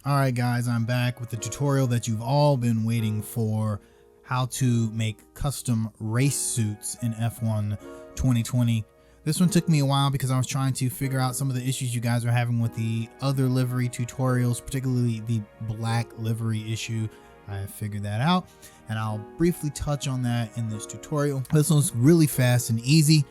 All right, guys, I'm back with the tutorial that you've all been waiting for, how to make custom race suits in F1 2020. This one took me a while because I was trying to figure out some of the issues you guys are having with the other livery tutorials, particularly the black livery issue. I figured that out, and I'll briefly touch on that in this tutorial. This one's really fast and easy.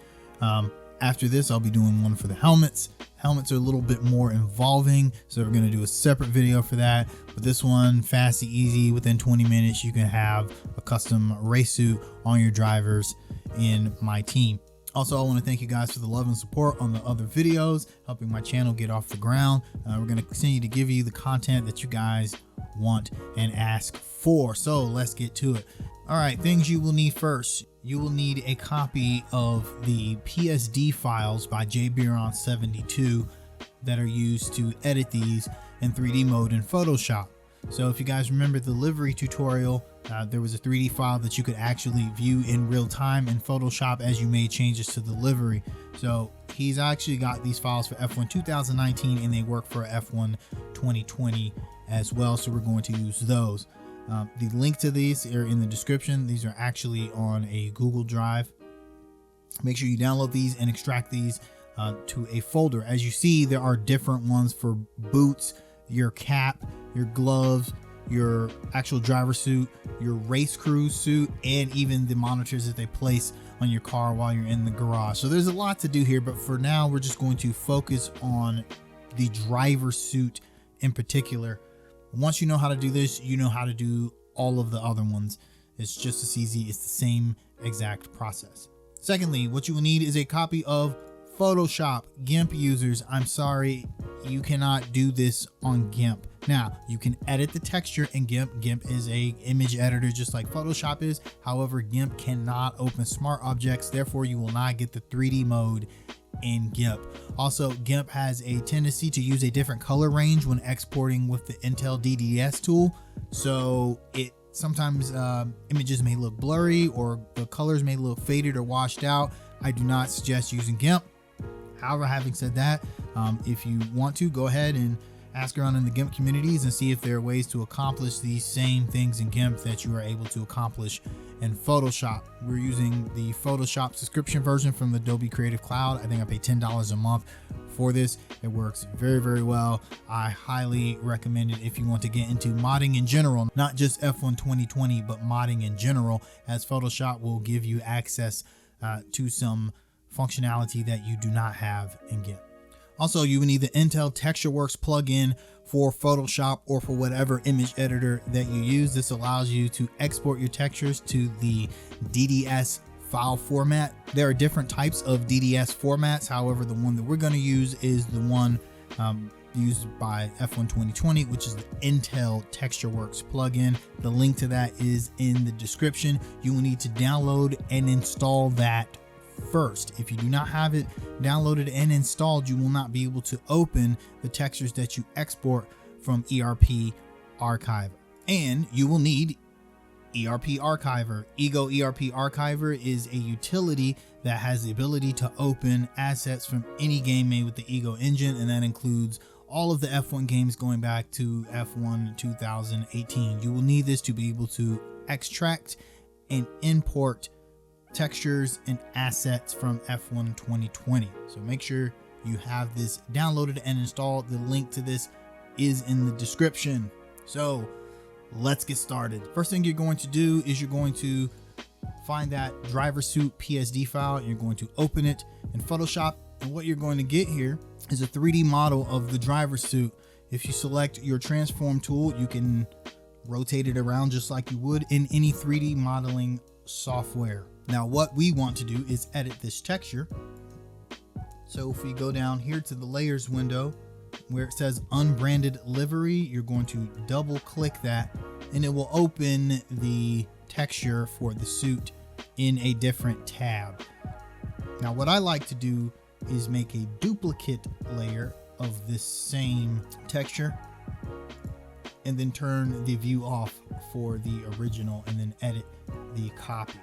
After this, I'll be doing one for the helmets. Helmets are a little bit more involving, so we're going to do a separate video for that. But this one, fast and easy, within 20 minutes, you can have a custom race suit on your drivers in MyTeam. Also, I want to thank you guys for the love and support on the other videos, helping my channel get off the ground. We're going to continue to give you the content that you guys want and ask for. So let's get to it. All right, things you will need first. You will need a copy of the PSD files by jbiron72 that are used to edit these in 3D mode in Photoshop. So if you guys remember the livery tutorial, there was a 3D file that you could actually view in real time in Photoshop as you made changes to the livery. So he's actually got these files for F1 2019 and they work for F1 2020 as well. So we're going to use those. The link to these are in the description. These are actually on a Google Drive. Make sure you download these and extract these to a folder. As you see, there are different ones for boots, your cap, your gloves, your actual driver suit, your race crew suit, and even the monitors that they place on your car while you're in the garage. So there's a lot to do here, but for now, we're just going to focus on the driver suit in particular. Once you know how to do this, you know how to do all of the other ones. It's just as easy. It's the same exact process. Secondly, what you will need is a copy of Photoshop. GIMP users, I'm sorry, you cannot do this on GIMP. Now, you can edit the texture in GIMP. GIMP is a image editor just like Photoshop is. However, GIMP cannot open smart objects. Therefore, you will not get the 3D mode in GIMP. Also, GIMP has a tendency to use a different color range when exporting with the Intel DDS tool. So it sometimes images may look blurry or the colors may look faded or washed out. I do not suggest using GIMP. However, having said that, if you want to, go ahead and ask around in the GIMP communities and see if there are ways to accomplish these same things in GIMP that you are able to accomplish in Photoshop. We're using the Photoshop subscription version from the Adobe Creative Cloud. I think I pay $10 a month for this. It works very, very well. I highly recommend it if you want to get into modding in general, not just F1 2020, but modding in general, as Photoshop will give you access to some functionality that you do not have in GIMP. Also, you will need the Intel TextureWorks plugin for Photoshop or for whatever image editor that you use. This allows you to export your textures to the DDS file format. There are different types of DDS formats. However, the one that we're going to use is the one used by F1 2020, which is the Intel TextureWorks plugin. The link to that is in the description. You will need to download and install that first. If you do not have it downloaded and installed, you will not be able to open the textures that you export from ERP Archiver. And you will need ERP Archiver. Ego ERP Archiver is a utility that has the ability to open assets from any game made with the Ego engine, and that includes all of the F1 games going back to F1 2018. You will need this to be able to extract and import textures and assets from F1 2020. So make sure you have this downloaded and installed. The link to this is in the description. So let's get started. First thing you're going to do is you're going to find that driver suit PSD file and you're going to open it in Photoshop. And what you're going to get here is a 3D model of the driver suit. If you select your transform tool, you can rotate it around just like you would in any 3D modeling software. Now, what we want to do is edit this texture. So if we go down here to the layers window where it says unbranded livery, you're going to double click that and it will open the texture for the suit in a different tab. Now, what I like to do is make a duplicate layer of this same texture and then turn the view off for the original and then edit the copy.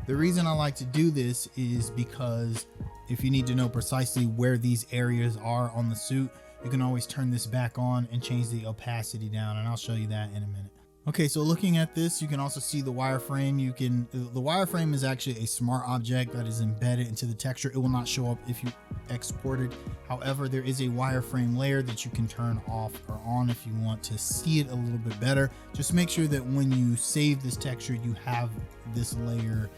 The reason I like to do this is because if you need to know precisely where these areas are on the suit, you can always turn this back on and change the opacity down, and I'll show you that in a minute. Okay, so looking at this, you can also see the wireframe. The wireframe is actually a smart object that is embedded into the texture. It will not show up if you export it. However, there is a wireframe layer that you can turn off or on if you want to see it a little bit better. Just make sure that when you save this texture, you have this layer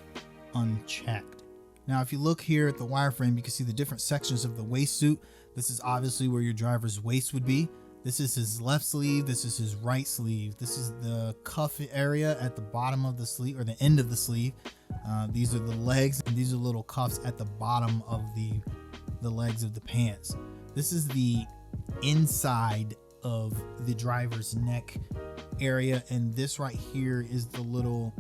unchecked. Now, if you look here at the wireframe, you can see the different sections of the waist suit. This is obviously where your driver's waist would be. This is his left sleeve. This is his right sleeve. This is the cuff area at the bottom of the sleeve, or the end of the sleeve. These are the legs, and these are little cuffs at the bottom of the legs of the pants. This is the inside of the driver's neck area, and this right here is the little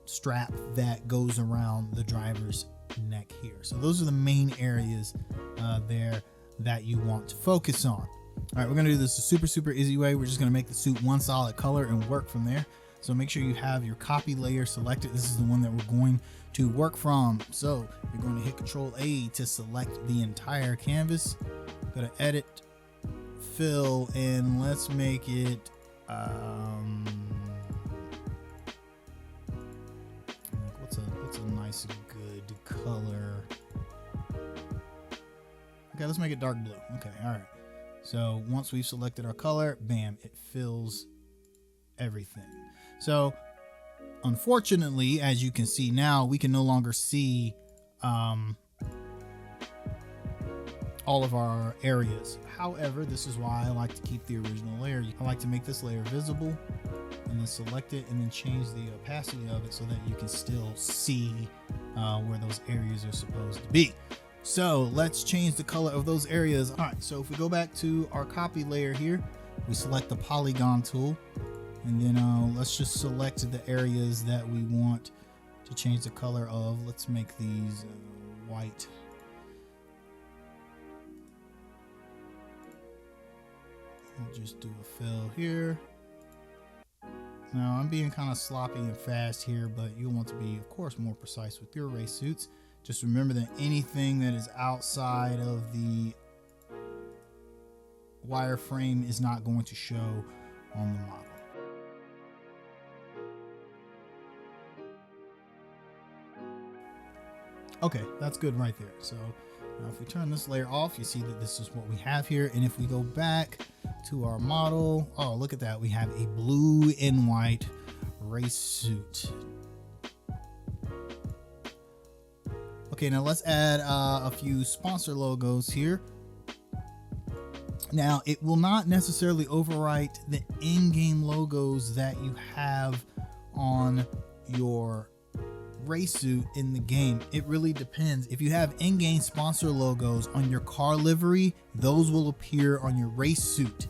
strap that goes around the driver's neck here. So those are the main areas there that you want to focus on. All right, we're gonna do this a super easy way. We're just gonna make the suit one solid color and work from there. So make sure you have your copy layer selected. This is the one that we're going to work from. So you're going to hit Control A to select the entire canvas. Go to Edit, Fill, and let's make it what's a nice good color. Okay, let's make it dark blue. Okay, all right. So once we've selected our color, bam, it fills everything. So unfortunately, as you can see now, we can no longer see all of our areas. However, this is why I like to keep the original layer. I like to make this layer visible and then select it and then change the opacity of it so that you can still see where those areas are supposed to be. So let's change the color of those areas. All right, so if we go back to our copy layer here, we select the polygon tool, and then let's just select the areas that we want to change the color of. Let's make these white. We'll just do a fill here. Now I'm being kind of sloppy and fast here, but you'll want to be, of course, more precise with your race suits. Just remember that anything that is outside of the wireframe is not going to show on the model. Okay, that's good right there. So now if we turn this layer off, you see that this is what we have here. And if we go back to our model, oh, look at that. We have a blue and white race suit. Okay, now let's add a few sponsor logos here. Now, it will not necessarily overwrite the in-game logos that you have on your race suit in the game. It really depends. If you have in-game sponsor logos on your car livery, those will appear on your race suit.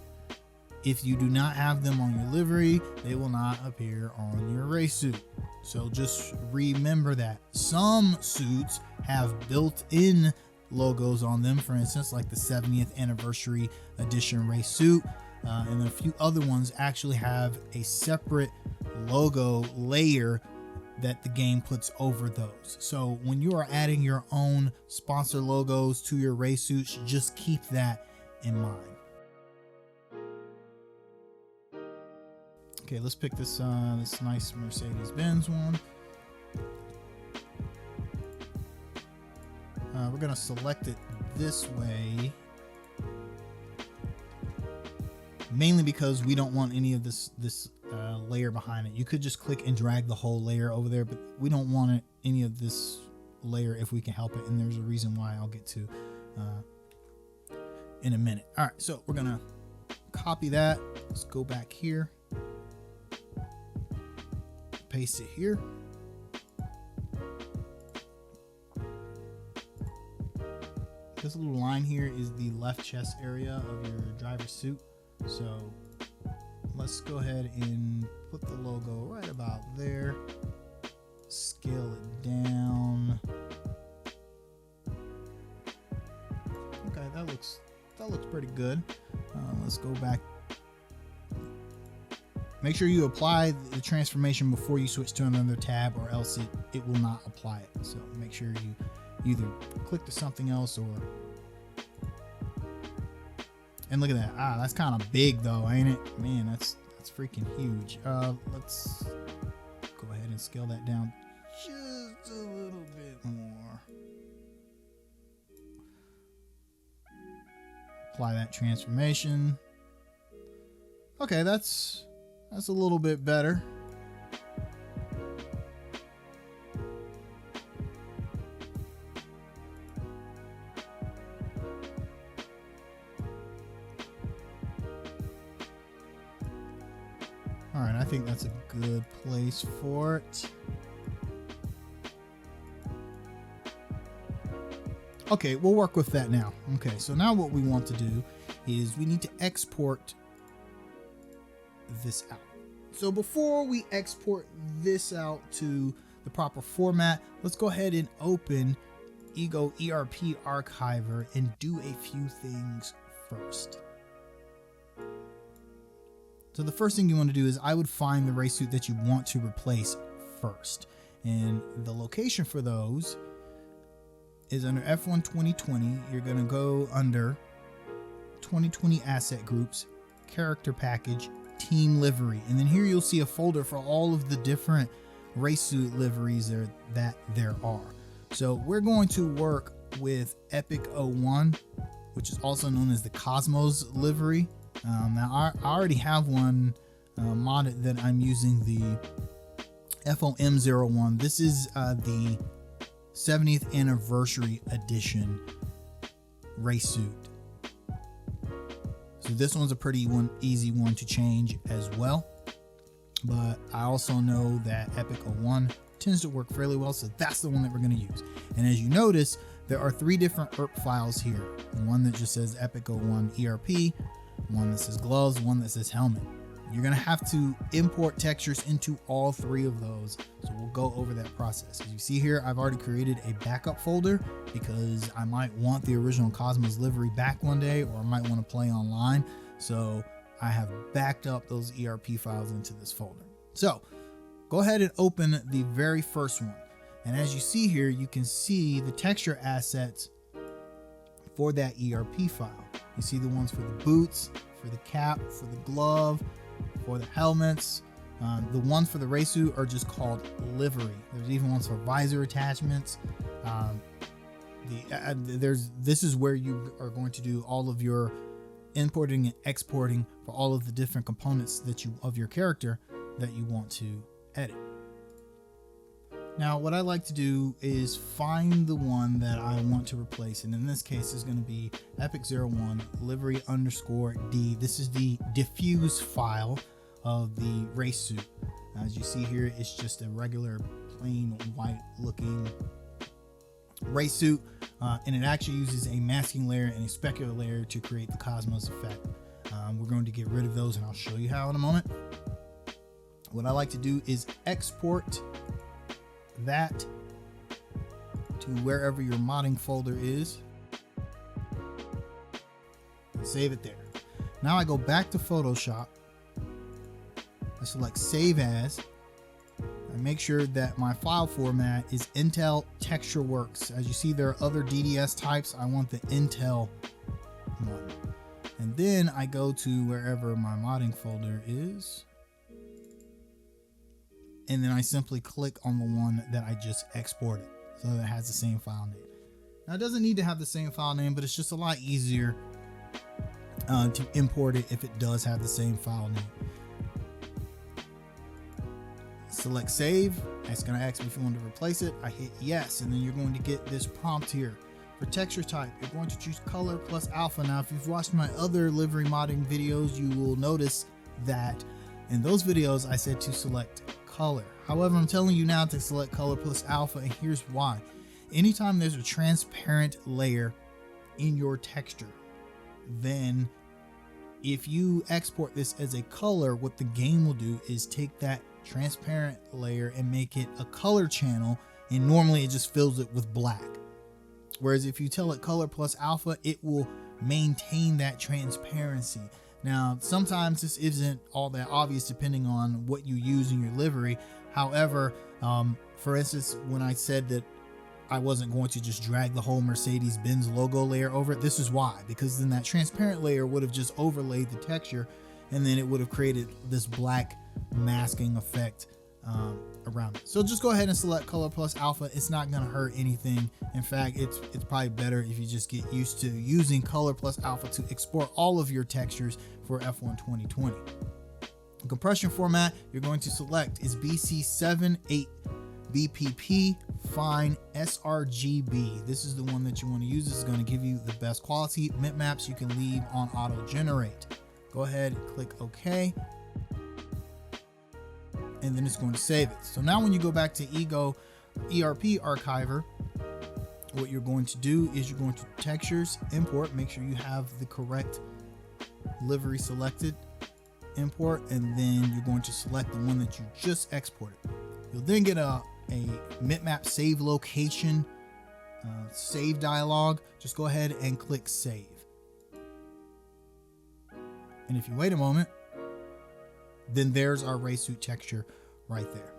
If you do not have them on your livery, they will not appear on your race suit. So just remember that. Some suits have built-in logos on them, for instance, like the 70th anniversary edition race suit, and a few other ones actually have a separate logo layer that the game puts over those. So when you are adding your own sponsor logos to your race suits, just keep that in mind. Okay, let's pick this this nice Mercedes-Benz one. We're gonna select it this way, mainly because we don't want any of this layer behind it. You could just click and drag the whole layer over there, but we don't want any of this layer if we can help it, and there's a reason why I'll get to in a minute. All right, so we're gonna copy that. Let's go back here, paste it here. This little line here is the left chest area of your driver's suit. So let's go ahead and put the logo right about there. Scale it down. Okay, that looks pretty good. Let's go back. Make sure you apply the transformation before you switch to another tab, or else it will not apply it. So make sure you either click to something else or And look at that. That's kind of big though, ain't it? Man, that's freaking huge. Let's go ahead and scale that down just a little bit more. Apply that transformation. Okay, that's a little bit better. All right, I think that's a good place for it. Okay, we'll work with that now. Okay, so now what we want to do is we need to export this out. So before we export this out to the proper format, let's go ahead and open Ego ERP Archiver and do a few things first. So the first thing you want to do is I would find the race suit that you want to replace first. And the location for those is under F1 2020. You're going to go under 2020 asset groups, character package, team livery. And then here you'll see a folder for all of the different race suit liveries that there are. So we're going to work with Epic 01, which is also known as the Cosmos livery. Now I already have one modded that I'm using, the FOM01. This is the 70th anniversary edition race suit. So this one's a pretty easy one to change as well. But I also know that Epic 01 tends to work fairly well, so that's the one that we're going to use. And as you notice, there are 3 different ERP files here. One that just says Epic 01 ERP, one that says gloves, one that says helmet. You're going to have to import textures into all 3 of those. So we'll go over that process. As you see here, I've already created a backup folder because I might want the original Cosmos livery back one day, or I might want to play online. So I have backed up those ERP files into this folder. So go ahead and open the very first one. And as you see here, you can see the texture assets for that ERP file. You see the ones for the boots, for the cap, for the glove, for the helmets. The ones for the race suit are just called livery. There's even ones for visor attachments. This is where you are going to do all of your importing and exporting for all of the different components that of your character that you want to edit. Now, what I like to do is find the one that I want to replace, and in this case is going to be Epic 01 livery _ D. This is the diffuse file of the race suit. As you see here, it's just a regular plain white looking race suit, and it actually uses a masking layer and a specular layer to create the Cosmos effect. We're going to get rid of those, and I'll show you how in a moment. What I like to do is export that to wherever your modding folder is, and save it there. Now I go back to Photoshop, I select Save As, and make sure that my file format is Intel Texture Works. As you see, there are other DDS types. I want the Intel one. And then I go to wherever my modding folder is, and then I simply click on the one that I just exported, so that it has the same file name. Now, it doesn't need to have the same file name, but it's just a lot easier to import it if it does have the same file name. Select Save. It's going to ask me if you want to replace it. I hit yes, and then you're going to get this prompt here. For texture type, you're going to choose color plus alpha. Now, if you've watched my other livery modding videos, you will notice that in those videos I said to select color. However, I'm telling you now to select color plus alpha, and here's why. Anytime there's a transparent layer in your texture, then if you export this as a color, what the game will do is take that transparent layer and make it a color channel, and normally it just fills it with black. Whereas if you tell it color plus alpha, it will maintain that transparency. Now, sometimes this isn't all that obvious depending on what you use in your livery. However, for instance, when I said that I wasn't going to just drag the whole Mercedes-Benz logo layer over it. This is why, because then that transparent layer would have just overlaid the texture, and then it would have created this black masking effect around it. So just go ahead and select color plus alpha. It's not going to hurt anything. In fact, it's probably better if you just get used to using color plus alpha to export all of your textures for F1 2020. The compression format you're going to select is BC78 BPP Fine sRGB. This is the one that you want to use. This is going to give you the best quality. Bitmaps you can leave on auto generate. Go ahead and click OK, and then it's going to save it. So now when you go back to Ego ERP Archiver, what you're going to do is you're going to textures, import, make sure you have the correct livery selected, import, and then you're going to select the one that you just exported. You'll then get a bitmap save location save dialog. Just go ahead and click save. And if you wait a moment, then there's our racesuit texture right there.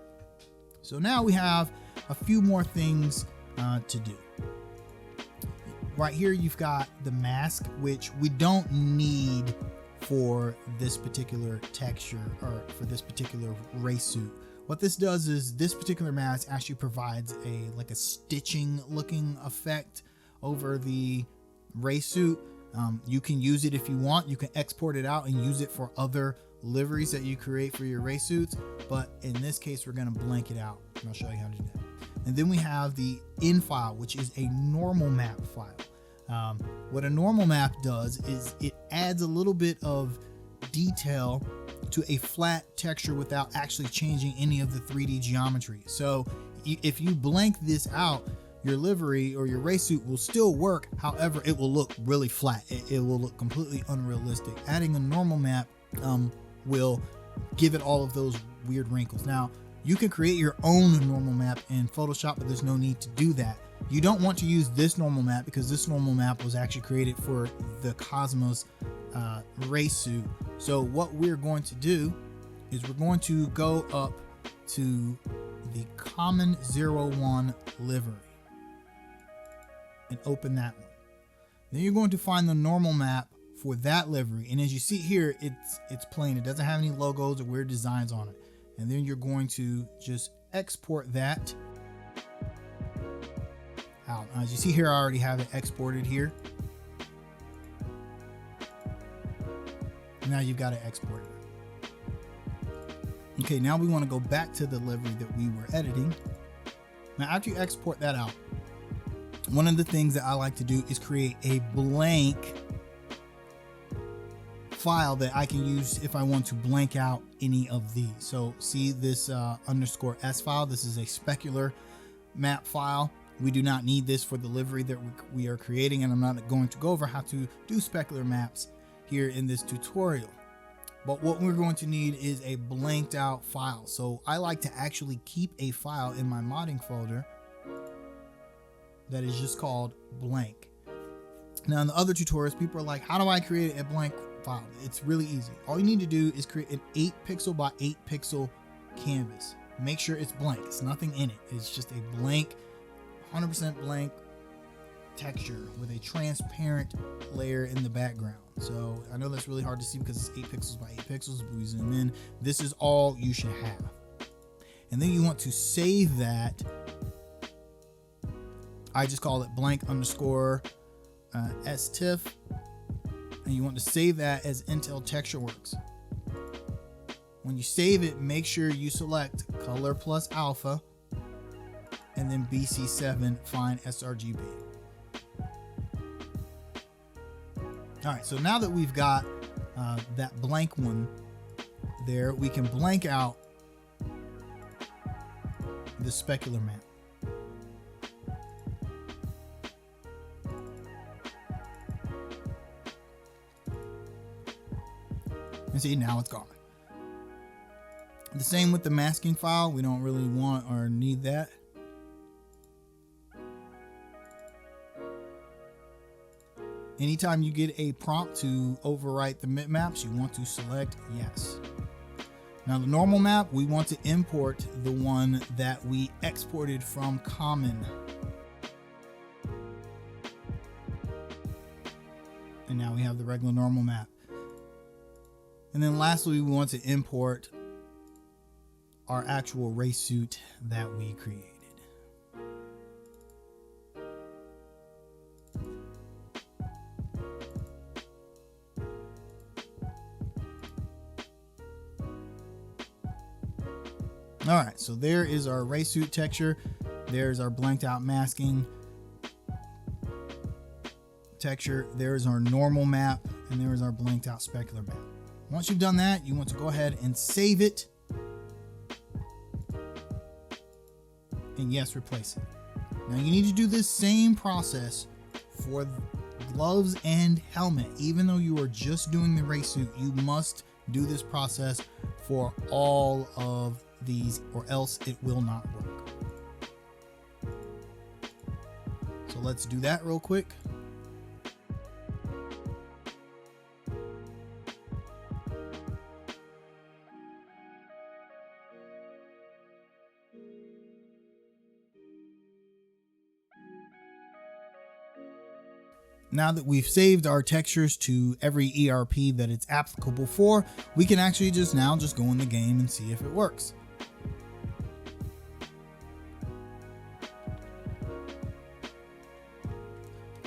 So now we have a few more things to do. Right here, you've got the mask, which we don't need for this particular texture or for this particular racesuit. What this does is this particular mask actually provides a stitching looking effect over the racesuit. You can use it if you want. You can export it out and use it for other liveries that you create for your racesuits. But in this case, we're going to blank it out, and I'll show you how to do that. And then we have the in file, which is a normal map file. What a normal map does is it adds a little bit of detail to a flat texture without actually changing any of the 3D geometry. So if you blank this out, your livery or your racesuit will still work. However, it will look really flat. It will look completely unrealistic. Adding a normal map will give it all of those weird wrinkles. Now, you can create your own normal map in Photoshop, but there's no need to do that. You don't want to use this normal map because this normal map was actually created for the Cosmos racesuit. So what we're going to do is we're going to go up to the Common 01 livery and open that one. Then you're going to find the normal map for that livery, and as you see here, it's plain. It doesn't have any logos or weird designs on it. And then you're going to just export that out. As you see here, I already have it exported here. Now you've got to export it. Okay, now we want to go back to the livery that we were editing. Now, after you export that out, one of the things that I like to do is create a blank file that I can use if I want to blank out any of these. So see this _s file. This is a specular map file. We do not need this for the livery that we are creating, and I'm not going to go over how to do specular maps here in this tutorial. But what we're going to need is a blanked out file. So I like to actually keep a file in my modding folder that is just called blank. Now in the other tutorials, people are like, how do I create a blank file? It's really easy. All you need to do is create an 8 pixel by 8 pixel canvas. Make sure it's blank. It's nothing in it. It's just a blank, 100% blank texture with a transparent layer in the background. So I know that's really hard to see because it's 8 pixels by 8 pixels, but we zoom in. This is all you should have. And then you want to save that. I just call it blank _ STIFF. And you want to save that as Intel TextureWorks. When you save it, make sure you select color plus alpha and then BC7 Fine sRGB. All right, so now that we've got that blank one there, we can blank out the specular map. And see, now it's gone. The same with the masking file. We don't really want or need that. Anytime you get a prompt to overwrite the bitmaps, you want to select yes. Now the normal map, we want to import the one that we exported from Common. regular normal map. And then lastly, we want to import our actual race suit that we created. All right, so there is our race suit texture. There's our blanked out masking texture. There's our normal map, and there's our blanked out specular map. Once you've done that, you want to go ahead and save it. And yes, replace it. Now you need to do this same process for gloves and helmet. Even though you are just doing the race suit, you must do this process for all of these, or else it will not work. So let's do that real quick. Now that we've saved our textures to every ERP that it's applicable for, we can actually just go in the game and see if it works.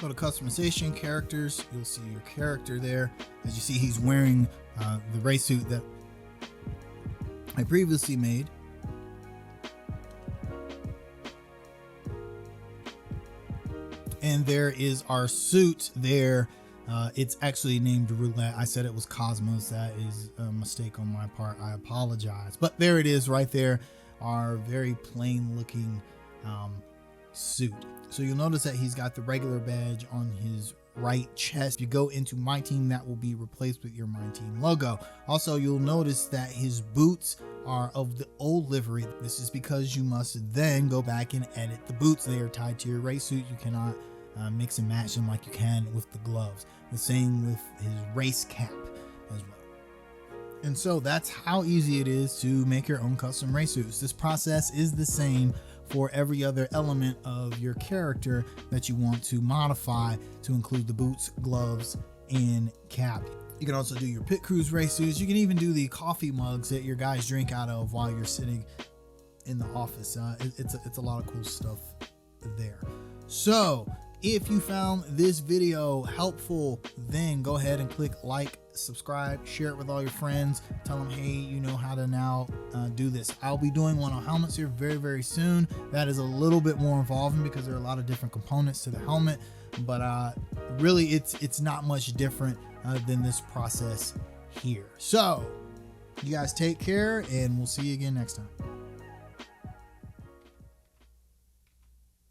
Go to customization, characters. You'll see your character there. As you see, he's wearing the race suit that I previously made. And there is our suit there. It's actually named Roulette. I said it was Cosmos. That is a mistake on my part. I apologize. But there it is right there. Our very plain looking suit. So you'll notice that he's got the regular badge on his right chest. If you go into MyTeam, that will be replaced with your MyTeam logo. Also, you'll notice that his boots are of the old livery. This is because you must then go back and edit the boots. They are tied to your race suit. You cannot mix and match them like you can with the gloves. The same with his race cap as well. And so that's how easy it is to make your own custom race suits. This process is the same for every other element of your character that you want to modify to include the boots, gloves, and cap. You can also do your pit crews race suits. You can even do the coffee mugs that your guys drink out of while you're sitting in the office. It's a lot of cool stuff there. So if you found this video helpful, then go ahead and click like, subscribe, share it with all your friends. Tell them, hey, you know how to now do this. I'll be doing one on helmets here very, very soon. That is a little bit more involving because there are a lot of different components to the helmet, but really it's not much different than this process here. So you guys take care, and we'll see you again next time.